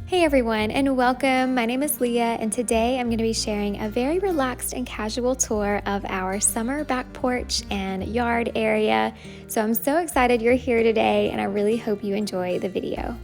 Hey everyone, and welcome. My name is Leah, and today I'm going to be sharing a very relaxed and casual tour of our summer back porch and yard area. So I'm so excited you're here today, and I really hope you enjoy the video.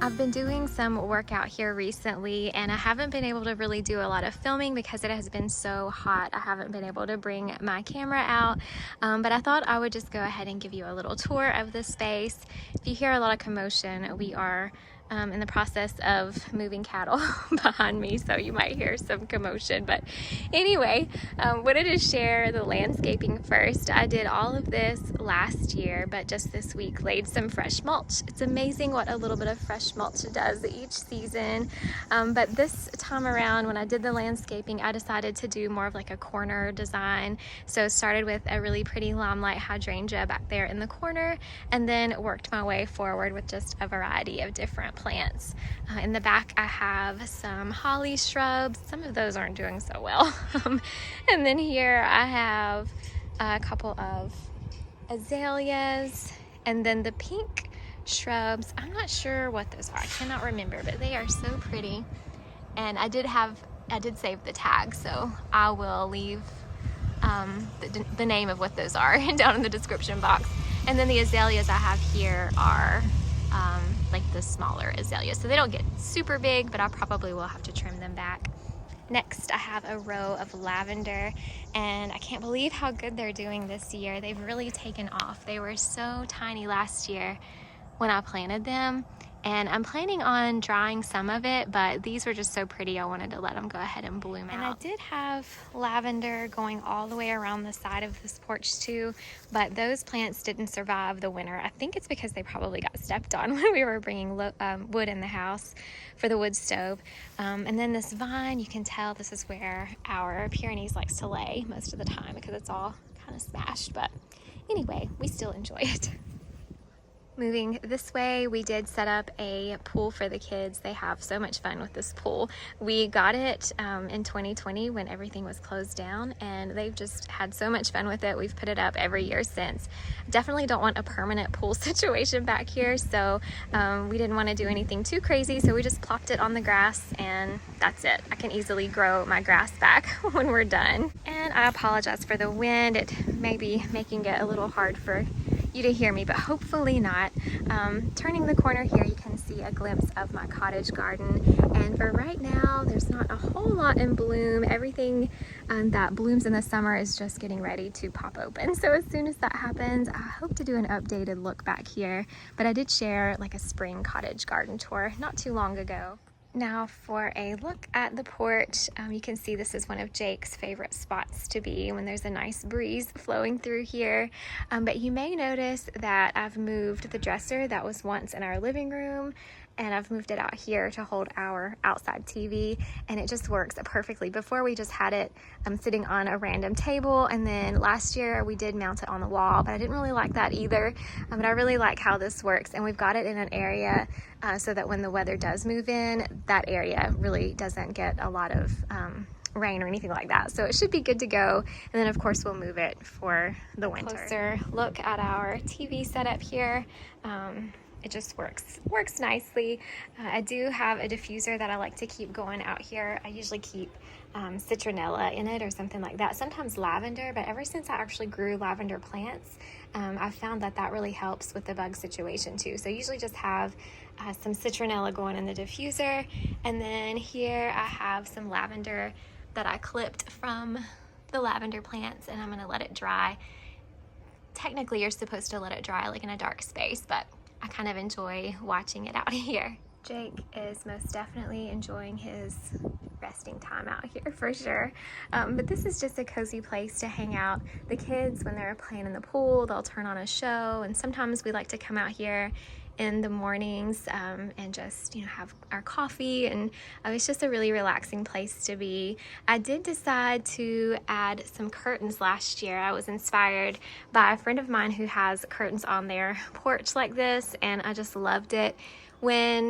I've been doing some work out here recently, and I haven't been able to really do a lot of filming because it has been so hot. I haven't been able to bring my camera out, but I thought I would just go ahead and give you a little tour of the space. If you hear a lot of commotion, we are in the process of moving cattle behind me, so you might hear some commotion. But anyway, wanted to share the landscaping first. I did all of this last year, but just this week laid some fresh mulch. It's amazing what a little bit of fresh mulch does each season. But this time around, when I did the landscaping, I decided to do more of like a corner design. So started with a really pretty limelight hydrangea back there in the corner, and then worked my way forward with just a variety of different plants. In the back, I have some holly shrubs. Some of those aren't doing so well. And then here I have a couple of azaleas, and then the pink shrubs. I'm not sure what those are. I cannot remember, but they are so pretty. And I did save the tag, so I will leave the name of what those are down in the description box. And then the azaleas I have here are like the smaller azaleas, so they don't get super big, but I probably will have to trim them back. Next, I have a row of lavender, and I can't believe how good they're doing this year. They've really taken off. They were so tiny last year when I planted them, and I'm planning on drying some of it, but these were just so pretty I wanted to let them go ahead and bloom out. And I did have lavender going all the way around the side of this porch too, but those plants didn't survive the winter. I think it's because they probably got stepped on when we were bringing wood in the house for the wood stove. And then this vine, you can tell this is where our Pyrenees likes to lay most of the time because it's all kind of smashed, but anyway, we still enjoy it. Moving this way, we did set up a pool for the kids. They have so much fun with this pool. We got it in 2020 when everything was closed down, and they've just had so much fun with it. We've put it up every year since. Definitely don't want a permanent pool situation back here, so we didn't want to do anything too crazy, so we just plopped it on the grass, and that's it. I can easily grow my grass back when we're done. And I apologize for the wind. It may be making it a little hard for you to hear me, but hopefully not. Turning the corner here, you can see a glimpse of my cottage garden, and for right now there's not a whole lot in bloom. Everything that blooms in the summer is just getting ready to pop open, so as soon as that happens, I hope to do an updated look back here. But I did share like a spring cottage garden tour not too long ago. Now for a look at the porch, you can see this is one of Jake's favorite spots to be when there's a nice breeze flowing through here. But you may notice that I've moved the dresser that was once in our living room, and I've moved it out here to hold our outside TV, and it just works perfectly. Before we just had it sitting on a random table, and then last year we did mount it on the wall, but I didn't really like that either. But I really like how this works, and we've got it in an area so that when the weather does move in, that area really doesn't get a lot of rain or anything like that, so it should be good to go. And then of course we'll move it for the winter. Closer look at our TV setup here. It just works nicely. I do have a diffuser that I like to keep going out here. I usually keep citronella in it or something like that, sometimes lavender, but ever since I actually grew lavender plants, I've found that that really helps with the bug situation too. So I usually just have some citronella going in the diffuser, and then here I have some lavender that I clipped from the lavender plants, and I'm gonna let it dry. Technically you're supposed to let it dry like in a dark space, but I kind of enjoy watching it out here. Jake is most definitely enjoying his resting time out here for sure. But this is just a cozy place to hang out. The kids, when they're playing in the pool, they'll turn on a show, and sometimes we like to come out here in the mornings and just, have our coffee, and it's just a really relaxing place to be. I did decide to add some curtains last year. I was inspired by a friend of mine who has curtains on their porch like this, and I just loved it. When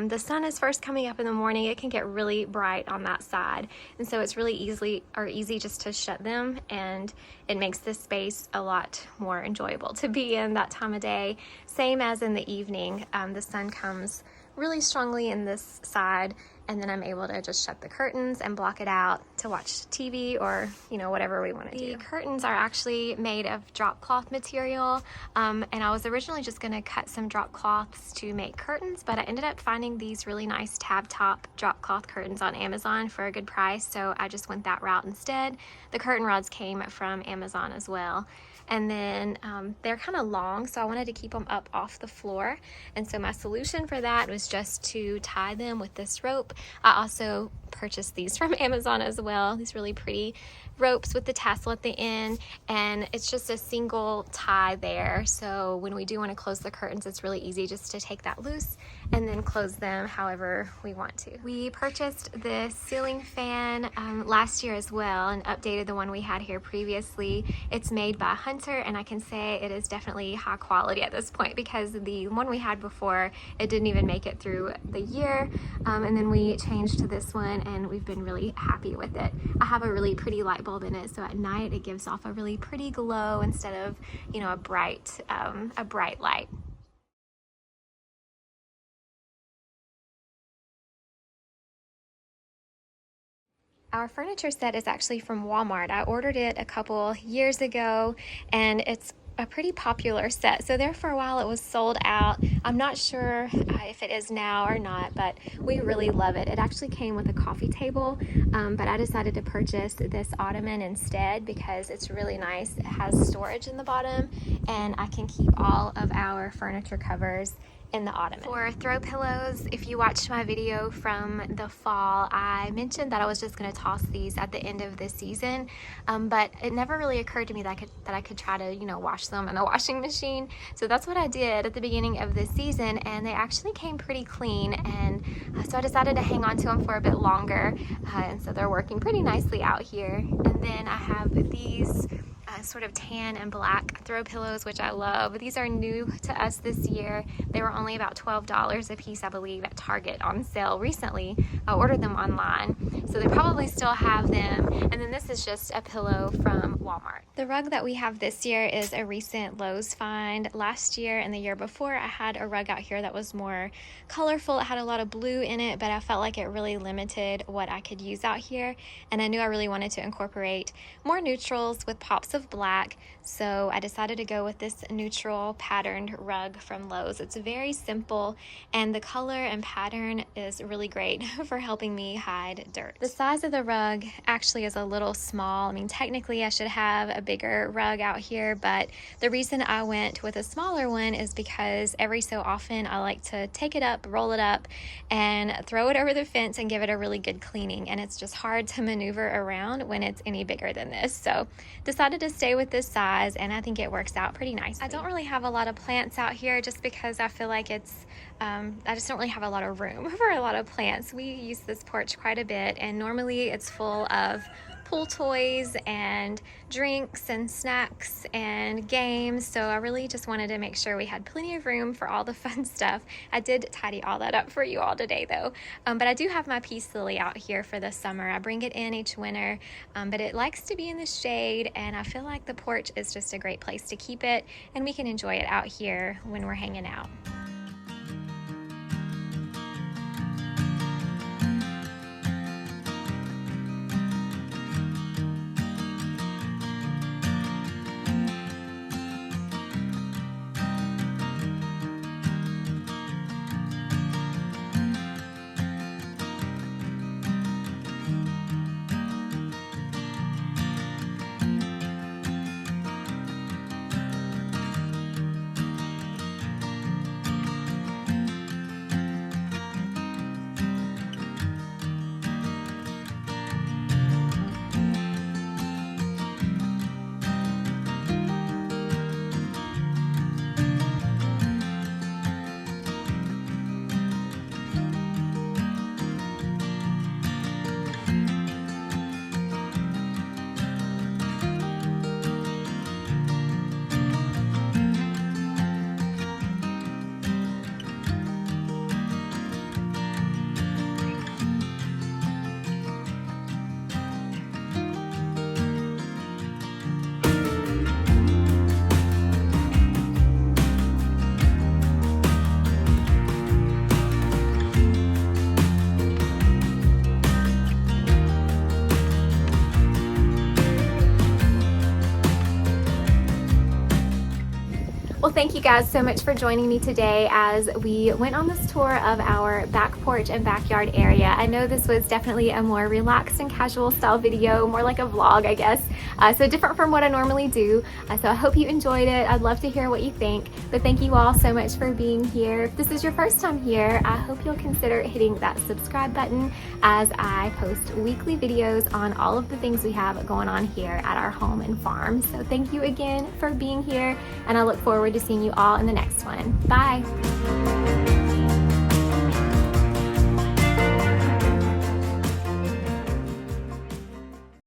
the sun is first coming up in the morning, it can get really bright on that side, and so it's really easy just to shut them, and it makes this space a lot more enjoyable to be in that time of day. Same as in the evening, the sun comes really strongly in this side, and then I'm able to just shut the curtains and block it out to watch TV or whatever we want to do. The curtains are actually made of drop cloth material, and I was originally just going to cut some drop cloths to make curtains, but I ended up finding these really nice tab top drop cloth curtains on Amazon for a good price, so I just went that route instead. The curtain rods came from Amazon as well. And then they're kind of long, so I wanted to keep them up off the floor, and so my solution for that was just to tie them with this rope. I also purchased these from Amazon as well, these really pretty ropes with the tassel at the end, and it's just a single tie there, so when we do want to close the curtains, it's really easy just to take that loose and then close them however we want to. We purchased this ceiling fan last year as well and updated the one we had here previously. It's made by Hunter, and I can say it is definitely high quality at this point, because the one we had before, it didn't even make it through the year, and then we changed to this one, and we've been really happy with it. I have a really pretty light bulb in it, so at night it gives off a really pretty glow instead of a bright light. Our furniture set is actually from Walmart. I ordered it a couple years ago, and it's a pretty popular set. So there for a while it was sold out. I'm not sure if it is now or not, but we really love it. It actually came with a coffee table, but I decided to purchase this ottoman instead because it's really nice. It has storage in the bottom, and I can keep all of our furniture covers in the ottoman. For throw pillows, if you watched my video from the fall, I mentioned that I was just going to toss these at the end of this season, but it never really occurred to me that I could try to wash them in the washing machine. So that's what I did at the beginning of this season, and they actually came pretty clean, and so I decided to hang on to them for a bit longer, and so they're working pretty nicely out here. And then I have these sort of tan and black throw pillows, which I love. These are new to us this year. They were only about $12 a piece, I believe, at Target on sale recently. I ordered them online, so they probably still have them. And then this is just a pillow from Walmart. The rug that we have this year is a recent Lowe's find. Last year and the year before, I had a rug out here that was more colorful. It had a lot of blue in it, but I felt like it really limited what I could use out here, and I knew I really wanted to incorporate more neutrals with pops of black, so I decided to go with this neutral patterned rug from Lowe's. It's very simple, and the color and pattern is really great for helping me hide dirt. The size of the rug actually is a little small. I mean, technically I should have a bigger rug out here, but the reason I went with a smaller one is because every so often I like to take it up, roll it up, and throw it over the fence and give it a really good cleaning, and it's just hard to maneuver around when it's any bigger than this. So decided to stay with this size, and I think it works out pretty nicely. I don't really have a lot of plants out here just because I feel like it's I just don't really have a lot of room for a lot of plants. We use this porch quite a bit, and normally it's full of pool toys and drinks and snacks and games, so I really just wanted to make sure we had plenty of room for all the fun stuff. I did tidy all that up for you all today though, but I do have my peace lily out here for the summer. I bring it in each winter, but it likes to be in the shade, and I feel like the porch is just a great place to keep it, and we can enjoy it out here when we're hanging out. Well, thank you guys so much for joining me today as we went on this tour of our back porch and backyard area. I know this was definitely a more relaxed and casual style video, more like a vlog, I guess. So different from what I normally do. So I hope you enjoyed it. I'd love to hear what you think. But thank you all so much for being here. If this is your first time here, I hope you'll consider hitting that subscribe button as I post weekly videos on all of the things we have going on here at our home and farm. So thank you again for being here, and I look forward to seeing you all in the next one. Bye.